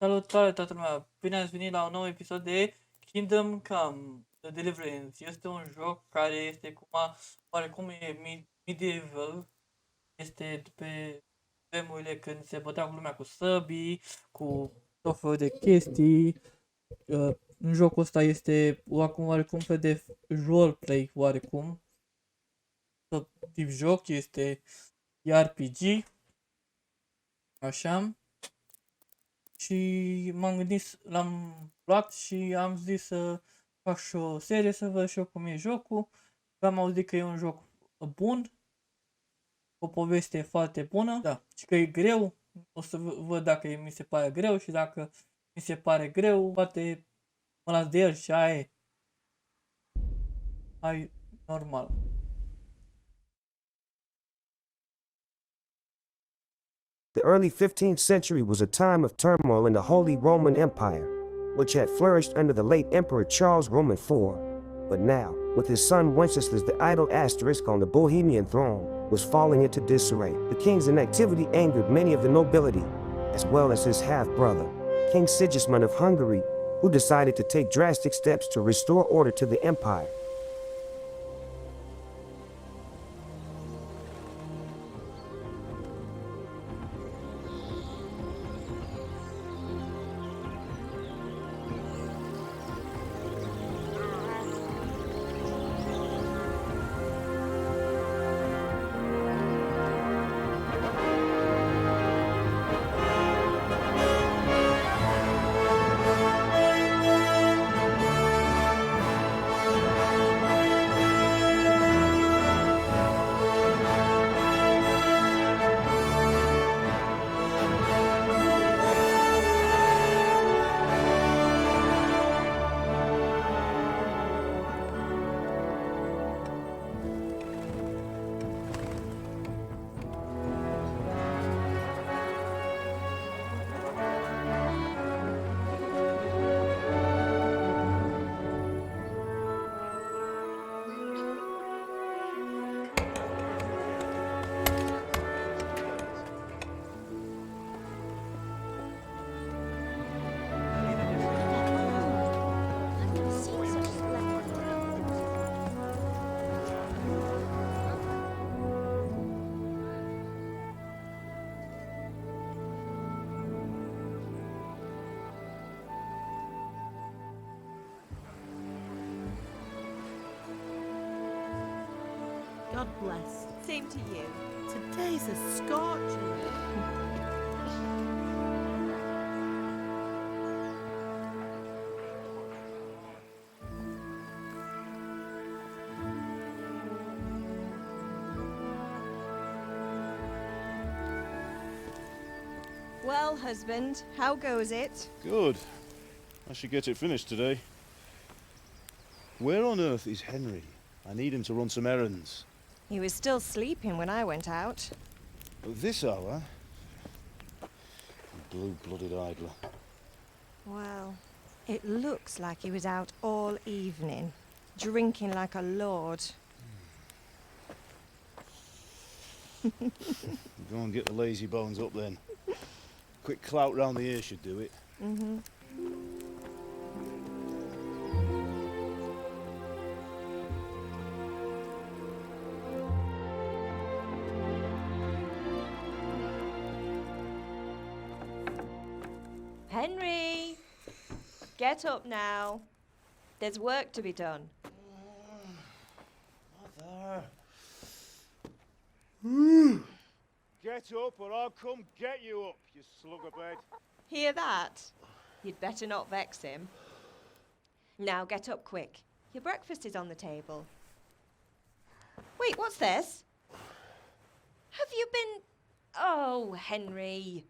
Salutare toată lumea! Bine ați venit la un nou episod de Kingdom Come, The Deliverance. Este un joc care este oarecum medieval. Este pe vremurile când se bătea cu lumea cu săbii, cu tot felul de chestii. În jocul ăsta este oarecum fel de roleplay, oarecum. Tot tip joc este RPG. Așa. Și m-am gândit, l-am luat și am zis să fac și o serie să văd și eu cum e jocul. Am auzit că e un joc bun, o poveste foarte bună, da, și că e greu. O să văd dacă mi se pare greu și dacă mi se pare greu, poate mă las de el și aia e. Hai, normal. The early 15th century was a time of turmoil in the Holy Roman Empire, which had flourished under the late Emperor Charles Roman IV. But now, with his son Wenceslas the idle asterisk on the Bohemian throne, was falling into disarray. The king's inactivity angered many of the nobility, as well as his half-brother, King Sigismund of Hungary, who decided to take drastic steps to restore order to the empire. God bless. Same to you. Today's a scorcher. Well, husband, how goes it? Good. I should get it finished today. Where on earth is Henry? I need him to run some errands. He was still sleeping when I went out. At this hour? Blue-blooded idler. Well, it looks like he was out all evening, drinking like a lord. Go and get the lazy bones up then. Quick clout round the ear should do it. Mm-hmm. Henry! Get up now. There's work to be done. Mother. Get up or I'll come get you up, you slugabed. Hear that? You'd better not vex him. Now get up quick. Your breakfast is on the table. Wait, what's this? Have you been... Oh, Henry.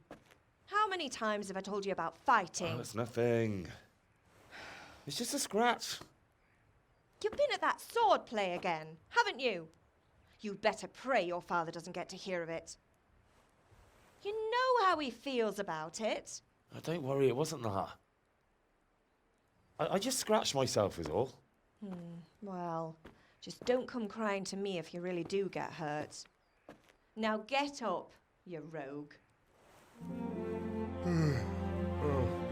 How many times have I told you about fighting? Oh, it's nothing. It's just a scratch. You've been at that sword play again, haven't you? You'd better pray your father doesn't get to hear of it. You know how he feels about it. Oh, don't worry, it wasn't that. I just scratched myself is all. Well, just don't come crying to me if you really do get hurt. Now get up, you rogue. Oh.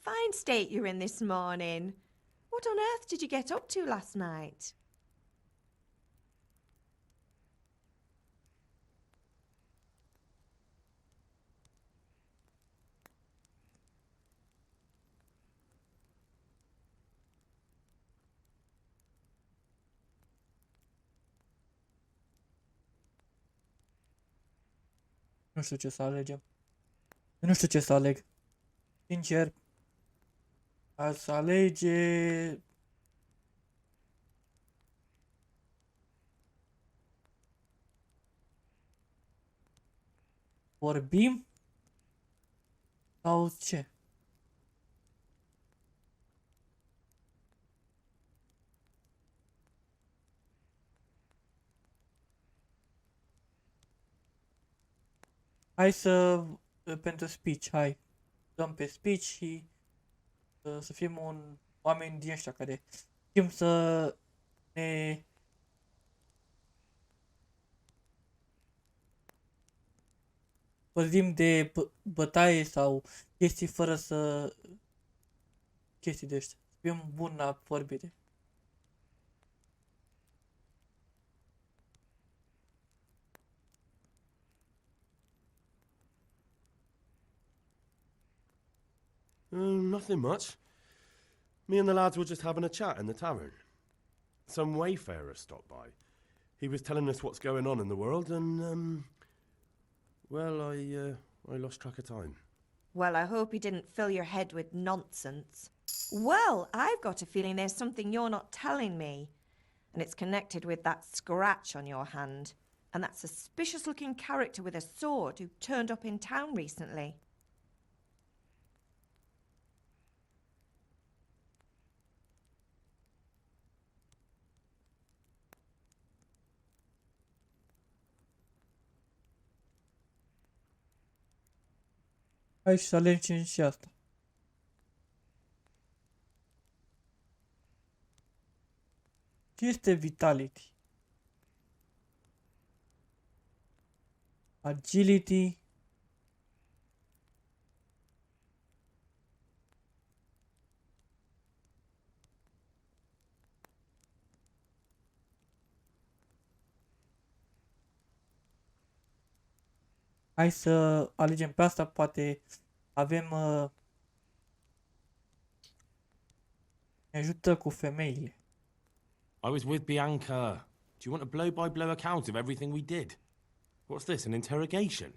fine state you're in this morning. What on earth did you get up to last night? Nu știu ce să alegem. Nu știu ce să aleg. Sincer, aș alege... Vorbim? Sau ce? Hai să... pentru speech, hai. Dăm pe speech și să fim un oameni din ăștia care știm să ne... Vorbim de bătaie sau chestii fără să... chestii de ăștia. Să fim buni la vorbire. Nothing much. Me and the lads were just having a chat in the tavern. Some wayfarer stopped by. He was telling us what's going on in the world, and well, I lost track of time. Well, I hope he didn't fill your head with nonsense. Well, I've got a feeling there's something you're not telling me. And it's connected with that scratch on your hand. And that suspicious-looking character with a sword who turned up in town recently. Hai să alegem și asta. Ce este vitality? Agility. Hai să alegem pe asta, poate avem... ne ajută cu femeile. I was with Bianca. Do you want a blow-by-blow account of everything we did? What's this, an interrogation?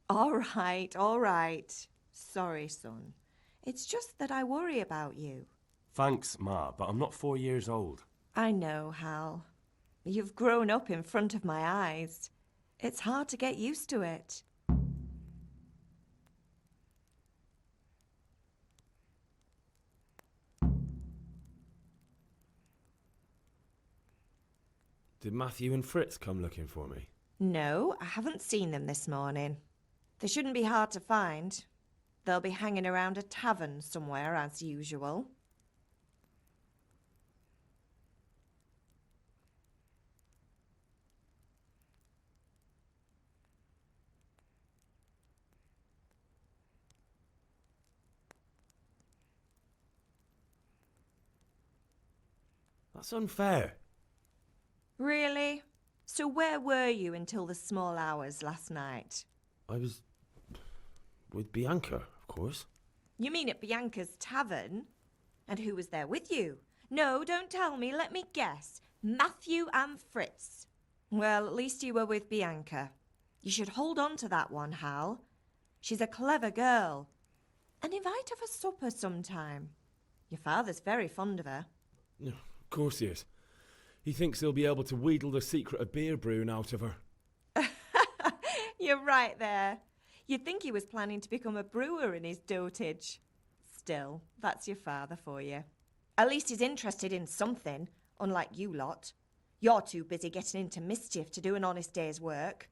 All right, all right. Sorry, son. It's just that I worry about you. Thanks, Ma, but I'm not 4 years old. I know, Hal. You've grown up in front of my eyes. It's hard to get used to it. Did Matthew and Fritz come looking for me? No, I haven't seen them this morning. They shouldn't be hard to find. They'll be hanging around a tavern somewhere, as usual. That's unfair. Really? So where were you until the small hours last night? I was with Bianca, of course. You mean at Bianca's tavern? And who was there with you? No, don't tell me, let me guess. Matthew and Fritz. Well, at least you were with Bianca. You should hold on to that one, Hal. She's a clever girl. And invite her for supper sometime. Your father's very fond of her. Yeah, of course he is. He thinks he'll be able to wheedle the secret of beer brewing out of her. You're right there. You'd think he was planning to become a brewer in his dotage. Still, that's your father for you. At least he's interested in something, unlike you lot. You're too busy getting into mischief to do an honest day's work.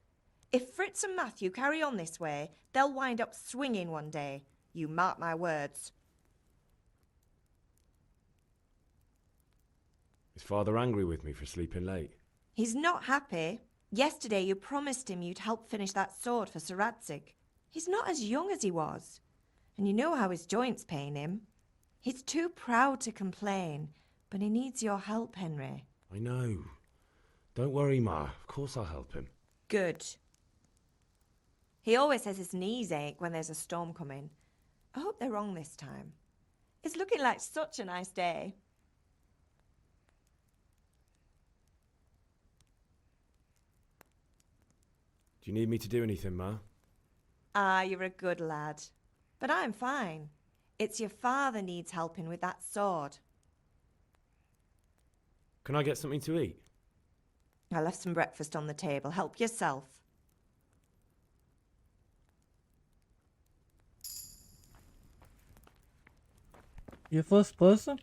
If Fritz and Matthew carry on this way, they'll wind up swinging one day. You mark my words. Is Father angry with me for sleeping late? He's not happy. Yesterday you promised him you'd help finish that sword for Sir Radzig. He's not as young as he was. And you know how his joints pain him. He's too proud to complain, but he needs your help, Henry. I know. Don't worry, Ma. Of course I'll help him. Good. He always says his knees ache when there's a storm coming. I hope they're wrong this time. It's looking like such a nice day. Do you need me to do anything, Ma? Ah, you're a good lad. But I'm fine. It's your father needs helping with that sword. Can I get something to eat? I left some breakfast on the table. Help yourself. E first person?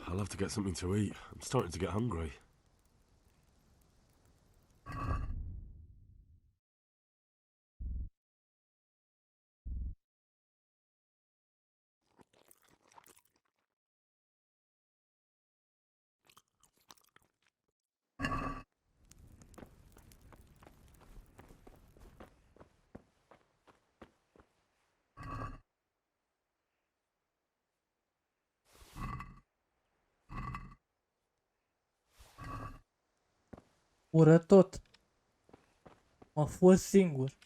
I'll have to get something to eat. I'm starting to get hungry. Ură tot. Am fost singur.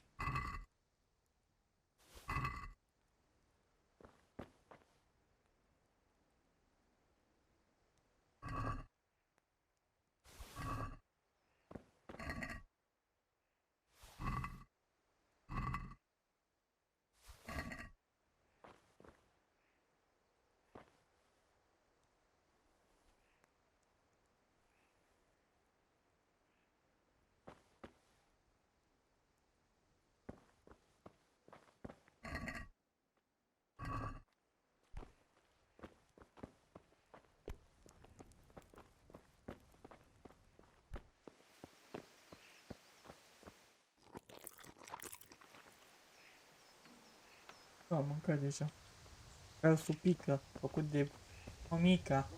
Am mâncat deja. Ca supică, făcut de mămica.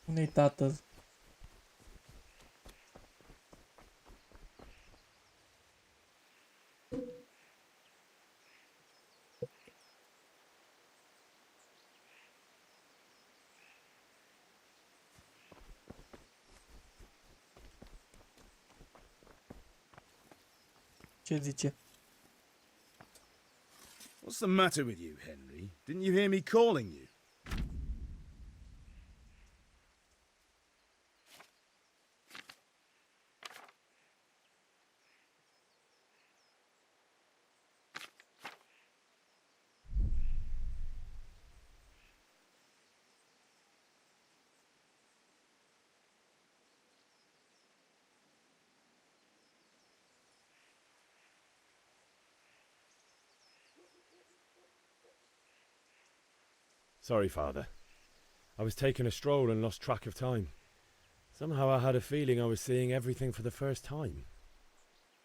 Unde-i tatăl? Ce zice? What's the matter with you, Henry? Didn't you hear me calling you? Sorry, Father. I was taking a stroll and lost track of time. Somehow I had a feeling I was seeing everything for the first time.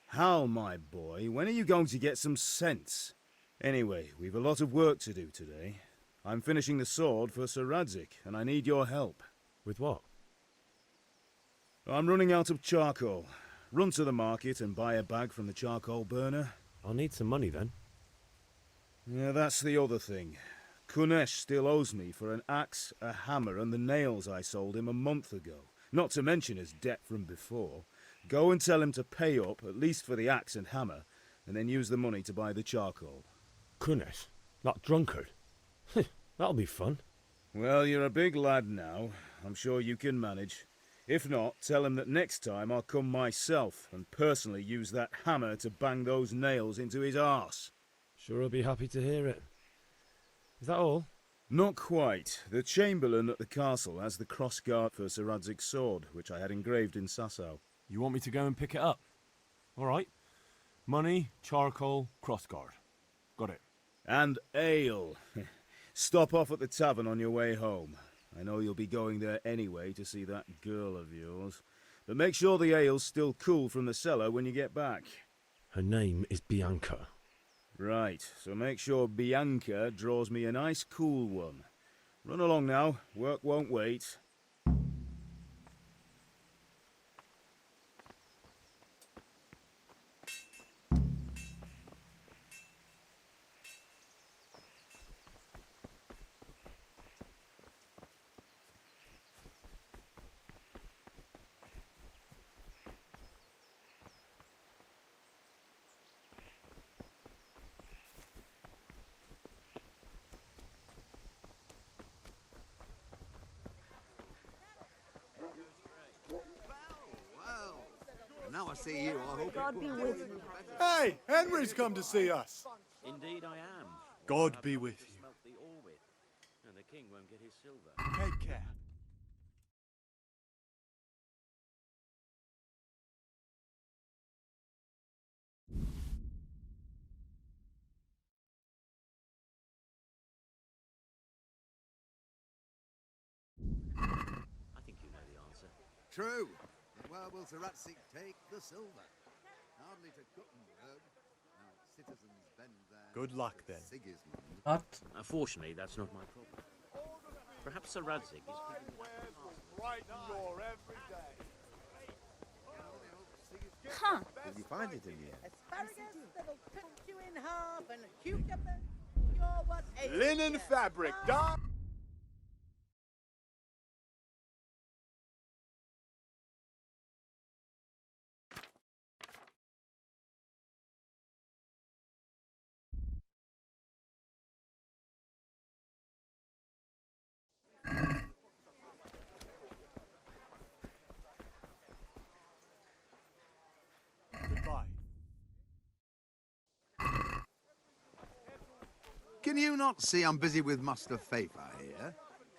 Hal, my boy, when are you going to get some sense? Anyway, we've a lot of work to do today. I'm finishing the sword for Sir Radzig, and I need your help. With what? I'm running out of charcoal. Run to the market and buy a bag from the charcoal burner. I'll need some money then. Yeah, that's the other thing. Kunesh still owes me for an axe, a hammer, and the nails I sold him a month ago. Not to mention his debt from before. Go and tell him to pay up, at least for the axe and hammer, and then use the money to buy the charcoal. Goodness, that drunkard. That'll be fun. Well, you're a big lad now. I'm sure you can manage. If not, tell him that next time I'll come myself and personally use that hammer to bang those nails into his arse. Sure I'll be happy to hear it. Is that all? Not quite. The Chamberlain at the castle has the cross-guard for Sir Radzig's sword, which I had engraved in Sasau. You want me to go and pick it up? All right. Money, charcoal, crossguard. Got it. And ale. Stop off at the tavern on your way home. I know you'll be going there anyway to see that girl of yours. But make sure the ale's still cool from the cellar when you get back. Her name is Bianca. Right, so make sure Bianca draws me a nice cool one. Run along now, work won't wait. Now I see you, I hope God be with you. Hey, Henry's come to see us. Indeed I am. God be with you. Smelt the ore with, and the king won't get his silver. Take care. I think you know the answer. True. But where will Sir Radzig take the silver? Hardly to Guttenberg. Now citizens bend their... Good luck then. Sigismund. What? Fortunately, that's not my problem. Perhaps Sir Radzig is... Huh. Did you find it in here? Asparagus that'll cut you in half and a cucumber. You're what ails Linen you. fabric, dark. Goodbye. Can you not see I'm busy with Master Fafer here?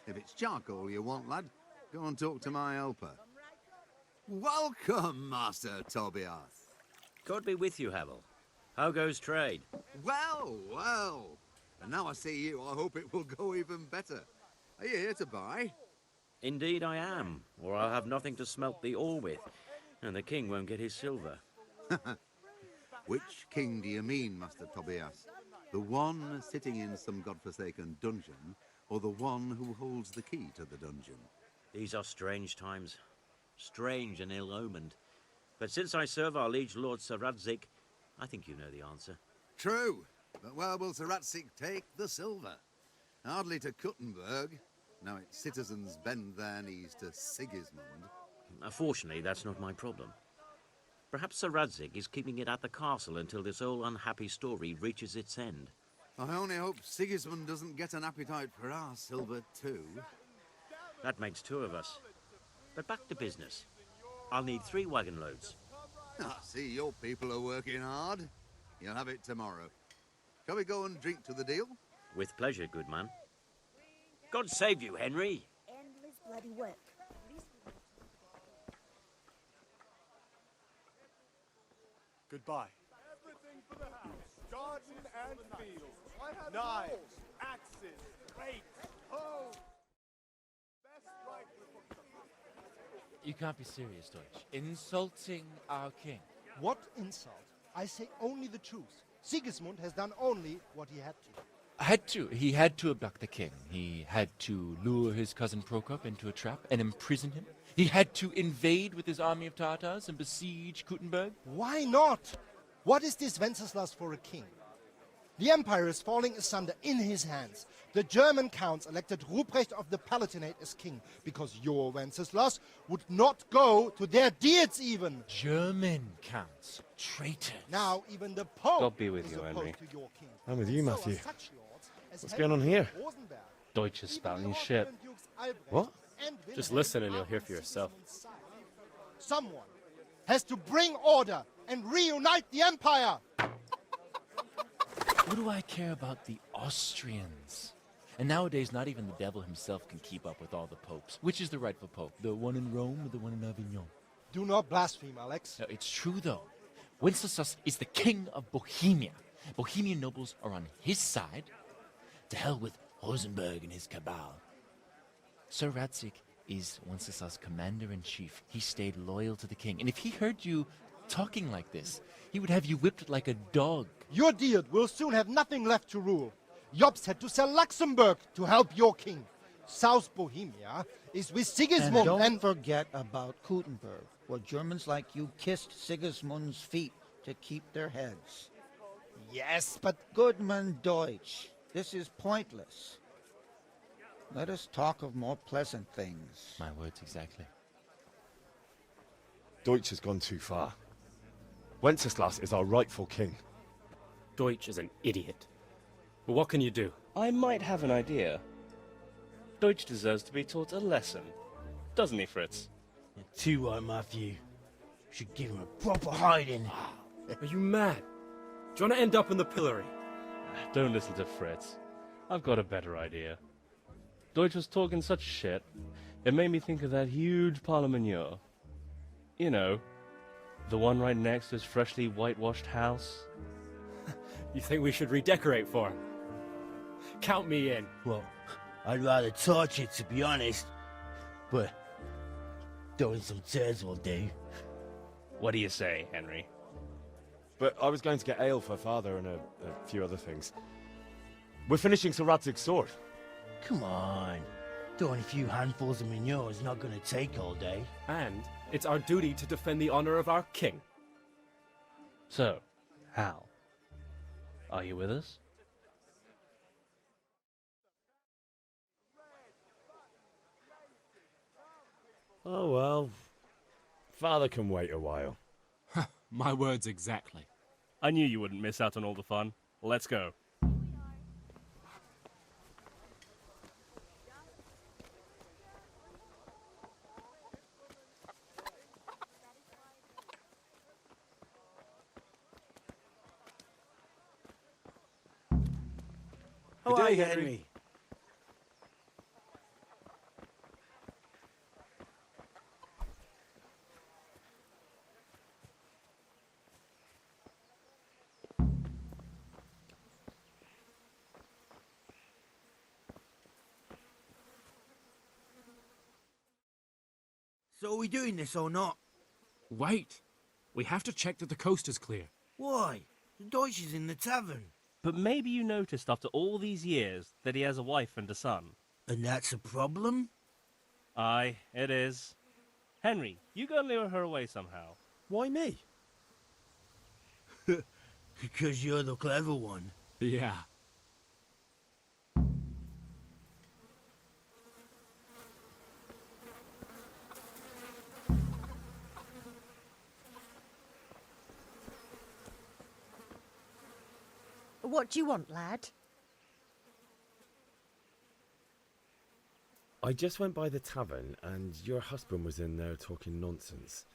If it's charcoal you want, lad, go and talk to my helper. Welcome, Master Tobias. God be with you, Havel. How goes trade? Well, well. And now I see you, I hope it will go even better. Are you here to buy? Indeed I am, or I'll have nothing to smelt the ore with, and the king won't get his silver. Which king do you mean, Master Tobias? The one sitting in some godforsaken dungeon, or the one who holds the key to the dungeon? These are strange times, strange and ill-omened. But since I serve our liege lord Sir Radzig, I think you know the answer. True, but where will Sir Radzig take the silver? Hardly to Guttenberg. Now its citizens bend their knees to Sigismund. Fortunately, that's not my problem. Perhaps Sir Radzig is keeping it at the castle until this whole unhappy story reaches its end. I only hope Sigismund doesn't get an appetite for our silver too. That makes two of us. But back to business. I'll need 3 wagon loads. I see your people are working hard. You'll have it tomorrow. Shall we go and drink to the deal? With pleasure, good man. God save you, Henry. Endless bloody work. Goodbye. Everything for the house. Garden and field. Knives, axes, rakes, hoes. Best rifle. You can't be serious, Deutsch. Insulting our king. What insult? I say only the truth. Sigismund has done only what he had to. He had to abduct the king. He had to lure his cousin Prokop into a trap and imprison him. He had to invade with his army of Tartars and besiege Gutenberg. Why not? What is this Wenceslas for a king? The empire is falling asunder in his hands. The German counts elected Ruprecht of the Palatinate as king because your Wenceslas would not go to their deeds even. German counts. Traitors. Now even the Pope God be with is you, opposed Henry. to your king. I'm with you, So are Matthew. such lords as What's Henry going on here? of Rosenberg. Deutsch is spouting shit. What? Just listen and you'll hear for yourself. Someone has to bring order and reunite the empire. What do I care about the Austrians? And nowadays, not even the devil himself can keep up with all the popes. Which is the rightful pope? The one in Rome or the one in Avignon? Do not blaspheme, Alex. No, it's true, though. Wenceslas is the king of Bohemia. Bohemian nobles are on his side. To hell with Rosenberg and his cabal. Sir Radzik is Wenceslas' commander-in-chief. He stayed loyal to the king. And if he heard you talking like this, he would have you whipped like a dog. Your Diet will soon have nothing left to rule. Jobst had to sell Luxembourg to help your king. South Bohemia is with Sigismund And don't forget about Gutenberg, where Germans like you kissed Sigismund's feet to keep their heads. Yes, but Goodman Deutsch, this is pointless. Let us talk of more pleasant things. My words exactly. Deutsch has gone too far. Wenceslas is our rightful king. Deutsch is an idiot. But what can you do? I might have an idea. Deutsch deserves to be taught a lesson. Doesn't he, Fritz? You're too right, Matthew. Should give him a proper hiding. Are you mad? Do you want to end up in the pillory? Don't listen to Fritz. I've got a better idea. Deutsch was talking such shit, it made me think of that huge parliament. You know, the one right next to his freshly whitewashed house. You think we should redecorate for him? Count me in. Well, I'd rather torch it, to be honest. But throwing some tears will do. What do you say, Henry? But I was going to get ale for father and a few other things. We're finishing Sir Radzig's sword. Come on. Throwing a few handfuls of manure is not going to take all day. And it's our duty to defend the honor of our king. So, Hal, are you with us? Oh well. Father can wait a while. My words exactly. I knew you wouldn't miss out on all the fun. Let's go. How are you, Henry? So are we doing this or not? Wait. We have to check that the coast is clear. Why? The Deutsch is in the tavern. But maybe you noticed after all these years that he has a wife and a son. And that's a problem? Aye, it is. Henry, you go lure her away somehow. Why me? Because you're the clever one. Yeah. What do you want, lad? I just went by the tavern and your husband was in there talking nonsense.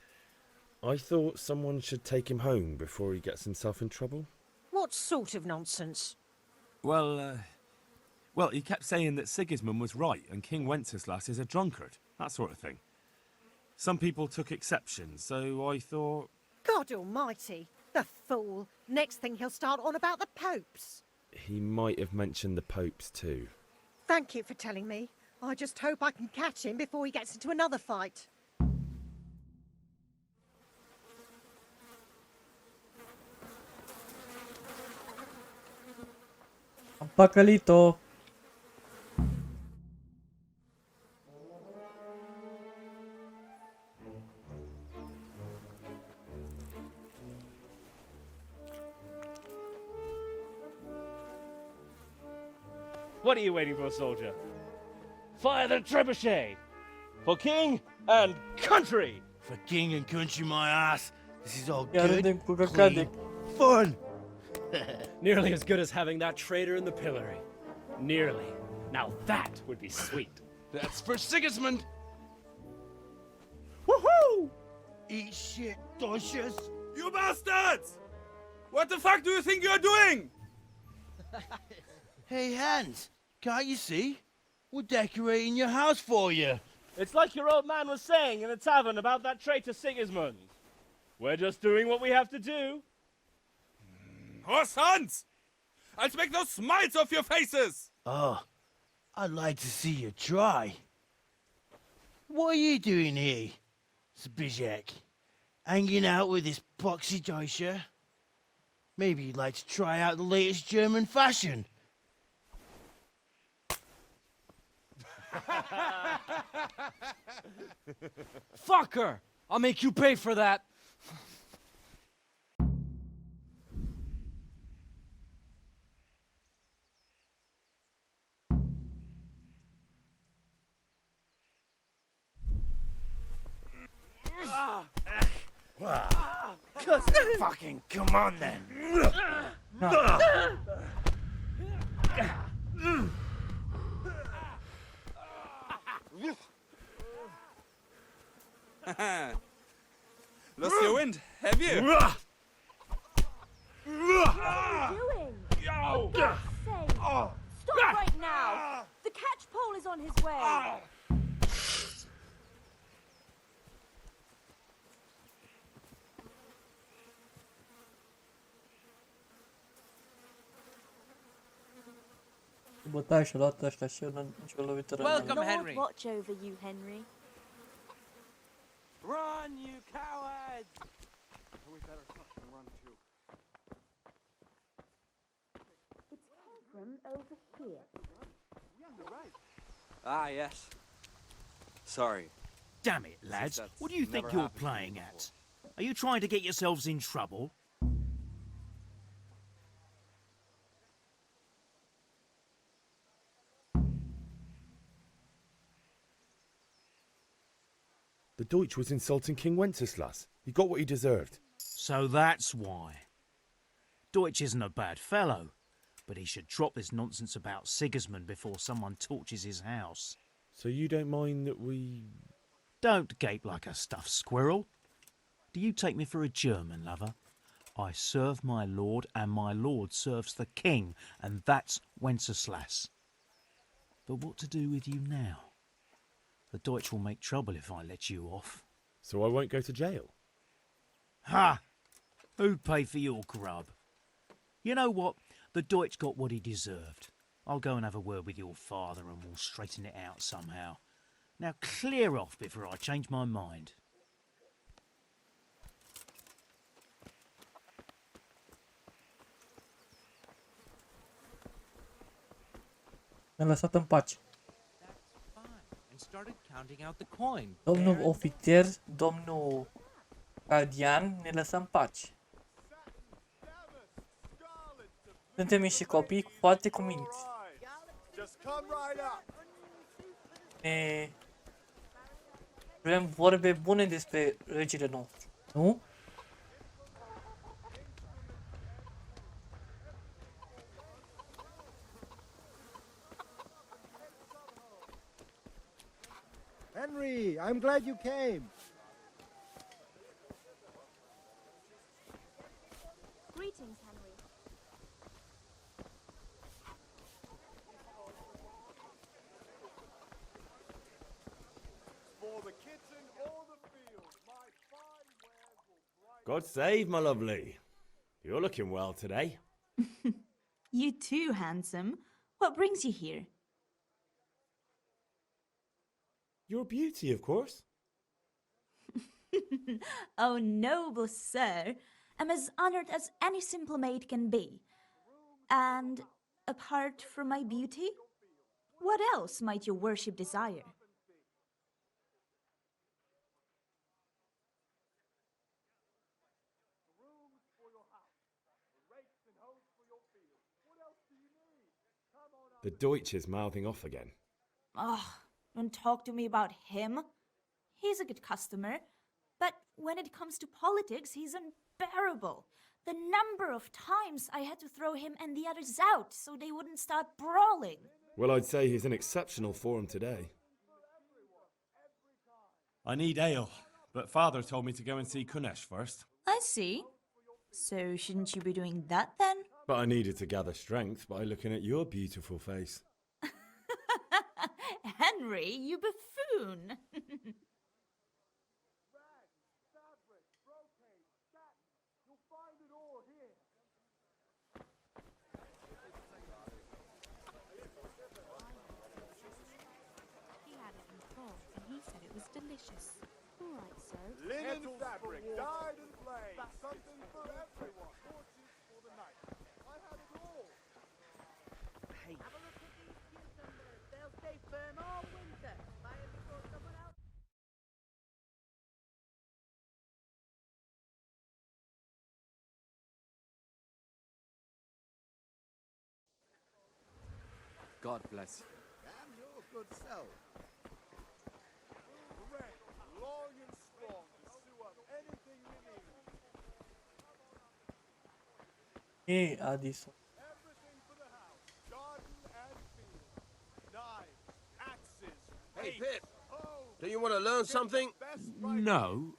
I thought someone should take him home before he gets himself in trouble. What sort of nonsense? Well, he kept saying that Sigismund was right and King Wenceslas is a drunkard. That sort of thing. Some people took exception, so I thought... God almighty, the fool. Next thing he'll start on about the popes. He might have mentioned the popes too. Thank you for telling me. I just hope I can catch him before he gets into another fight. Pacalito. What are you waiting for, soldier? Fire the trebuchet! For king and country! For king and country, my ass. This is all Iar good, râdem cu clean, căcade. fun. Nearly as good as having that traitor in the pillory. Nearly. Now that would be sweet. That's for Sigismund. Woohoo! Eat shit, Deutsches. You bastards! What the fuck do you think you're doing? Hey, Hans, can't you see? We're decorating your house for you. It's like your old man was saying in the tavern about that traitor Sigismund. We're just doing what we have to do. Horse Hans! I'll make those smiles off your faces! Oh, I'd like to see you try. What are you doing here, Zbigniew? Hanging out with this poxy Deutscher? Maybe you'd like to try out the latest German fashion. Fucker! I'll make you pay for that. Just fucking come on then. Lost your wind, have you? What are you doing? For God's sake! Stop right now! The catch pole is on his way! Bătaie și-a luat ăștia și nici o lovitură. The Lord watch over you, Henry. Run, you cowards! We better fucking run too. It's Pilgrim over here. Ah, yes. Sorry. Damn it, lads. What do you think you're playing at? Are you trying to get yourselves in trouble? The Deutsch was insulting King Wenceslas. He got what he deserved. So that's why. Deutsch isn't a bad fellow, but he should drop this nonsense about Sigismund before someone torches his house. So you don't mind that we... Don't gape like a stuffed squirrel. Do you take me for a German, lover? I serve my lord, and my lord serves the king, and that's Wenceslas. But what to do with you now? The Deutsch will make trouble if I let you off. So I won't go to jail? Ha! Who'd pay for your grub? You know what? The Deutsch got what he deserved. I'll go and have a word with your father and we'll straighten it out somehow. Now clear off before I change my mind. Ne-a lăsat în pace. And started counting out the coin. Domnul ofițer, domnul gardian, ne lăsă în pace. Suntem niște copii foarte cuminți. Ne... Vrem vorbe bune despre regele nostru, nu? Henry, I'm glad you came. Greetings, Henry. For the kitchen or the field, my fine wares will brighten. God save, my lovely. You're looking well today. You too, handsome. What brings you here? Your beauty, of course. Oh, noble sir. I'm as honored as any simple maid can be. And apart from my beauty, what else might your worship desire? The Deutsch is mouthing off again. Ugh, don't talk to me about him. He's a good customer, but when it comes to politics, he's unbearable. The number of times I had to throw him and the others out so they wouldn't start brawling. Well, I'd say he's in exceptional form today. I need ale, but Father told me to go and see Kunesh first. I see. So shouldn't you be doing that then? But I needed to gather strength by looking at your beautiful face. Henry, you buffoon! He had it in pot and he said it was delicious. All right, sir. Linen fabric, dyed and plain. Something for everyone. Horses for the night. I had it all. Have a look at these cucumbers. They'll stay firm all winter. Buy them before someone else. God bless you. And your good self. Correct. Long and strong to sew up anything you need. Hey, Addison. Everything for the house. Garden and field. Knives, axes. Hey, rakes, Pip. hoes. Do you want to learn something? No,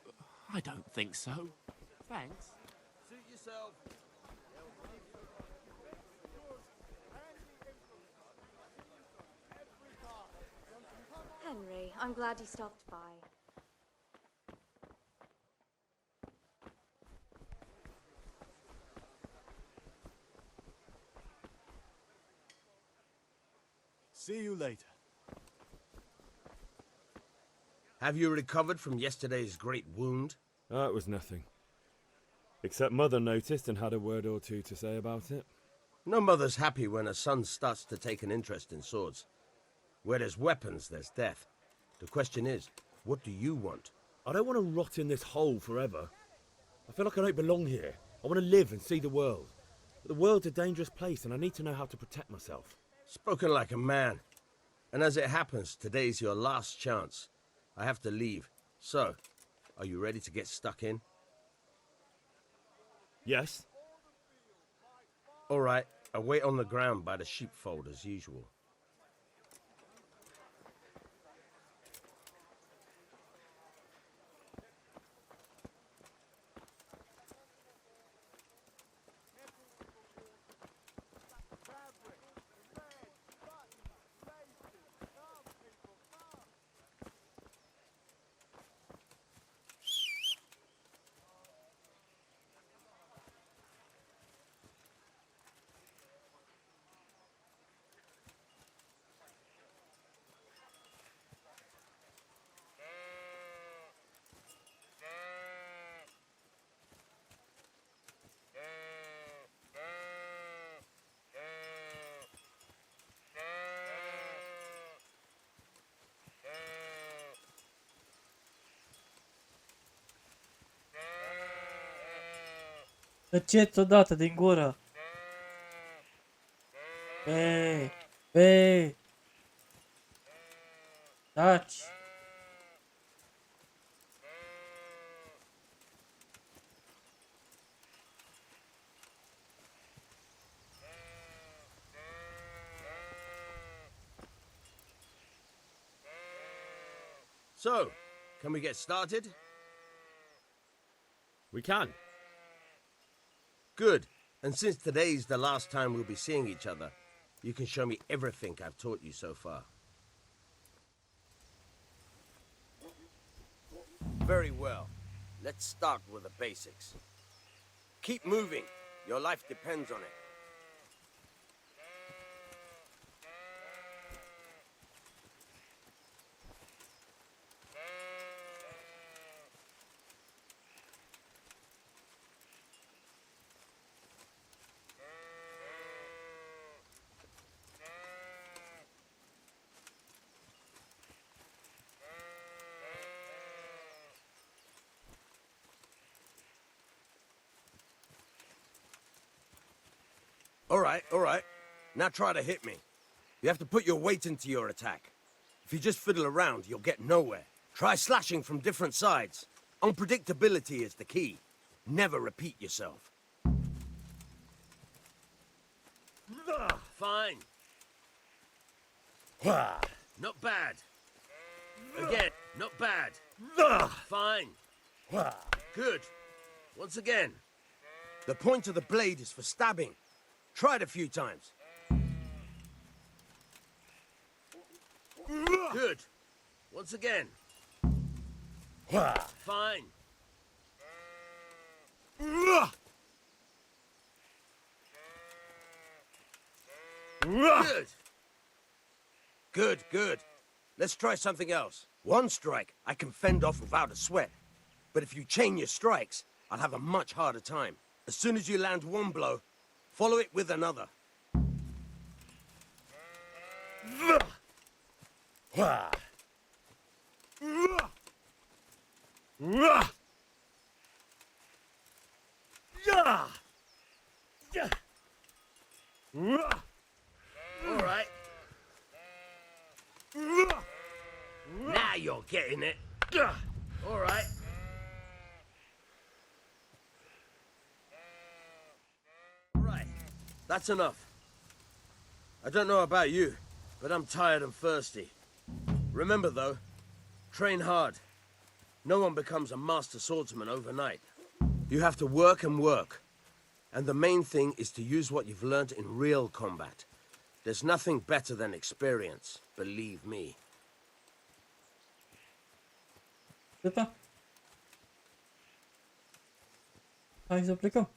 I don't think so. Thanks. Suit yourself. Henry, I'm glad you stopped by. See you later. Have you recovered from yesterday's great wound? It was nothing. Except Mother noticed and had a word or two to say about it. No mother's happy when a son starts to take an interest in swords. Where there's weapons, there's death. The question is, what do you want? I don't want to rot in this hole forever. I feel like I don't belong here. I want to live and see the world. But the world's a dangerous place and I need to know how to protect myself. Spoken like a man. And as it happens, today's your last chance. I have to leave. So, are you ready to get stuck in? Yes. All right, I'll wait on the ground by the sheepfold as usual. Tăceți odată din gură! Bei! Bei! Taci! So, can we get started? We can. Good. And since today's the last time we'll be seeing each other, you can show me everything I've taught you so far. Very well. Let's start with the basics. Keep moving. Your life depends on it. All right. Now try to hit me. You have to put your weight into your attack. If you just fiddle around, you'll get nowhere. Try slashing from different sides. Unpredictability is the key. Never repeat yourself. Fine. Not bad. Again, not bad. Fine. Good. Once again. The point of the blade is for stabbing. Try it a few times. Good. Once again. Fine. Good. Good, good. Let's try something else. One strike, I can fend off without a sweat. But if you chain your strikes, I'll have a much harder time. As soon as you land one blow, follow it with another. All right. Now you're getting it. All right. Right. That's enough. I don't know about you, but I'm tired and thirsty. Remember, though, train hard. No one becomes a master swordsman overnight. You have to work and work. And the main thing is to use what you've learned in real combat. There's nothing better than experience, believe me. Gata. Hai să plecăm.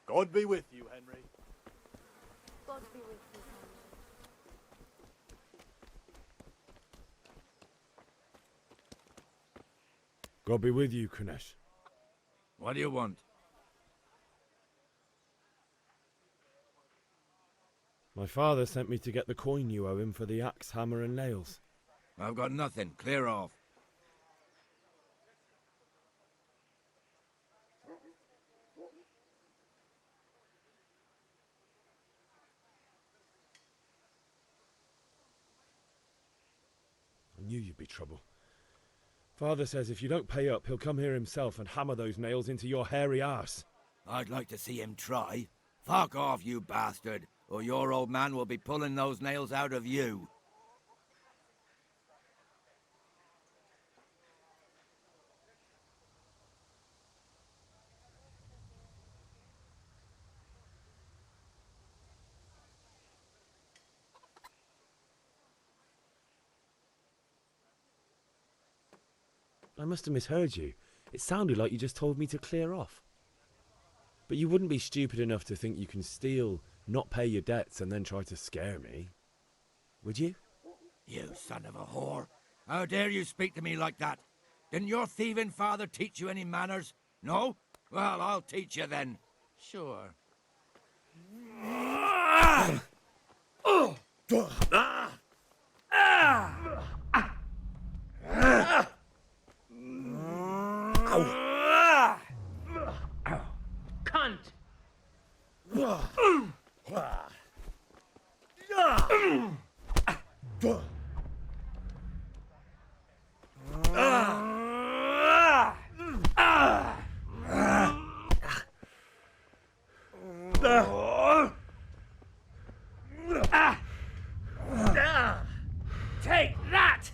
God be with you, Henry. God be with you, Henry. God be with you, Kunesh. What do you want? My father sent me to get the coin you owe him for the axe, hammer, and nails. I've got nothing. Clear off. I knew you'd be trouble. Father says if you don't pay up, he'll come here himself and hammer those nails into your hairy arse. I'd like to see him try. Fuck off, you bastard, or your old man will be pulling those nails out of you. I must have misheard you. It sounded like you just told me to clear off. But you wouldn't be stupid enough to think you can steal, not pay your debts, and then try to scare me. Would you? You son of a whore. How dare you speak to me like that? Didn't your thieving father teach you any manners? No? Well, I'll teach you then. Sure. Cunt! Take that!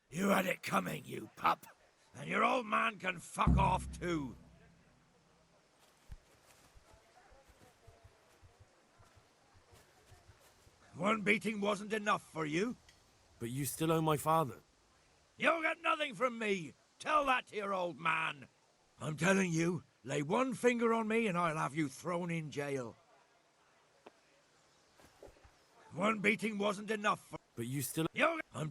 You had it coming, you pup. And your old man can fuck off too. One beating wasn't enough for you? But you still owe my father. You'll get nothing from me. Tell that to your old man. I'm telling you, lay one finger on me and I'll have you thrown in jail. One beating wasn't enough for... But you still... I'm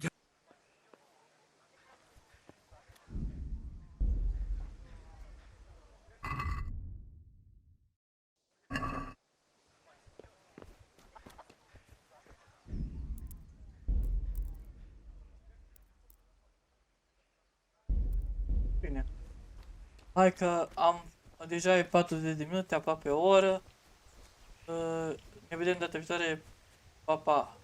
Bine. Hai că am... Deja e 40 de minute, aproape o oră. Ne vedem data viitoare. Pa, pa!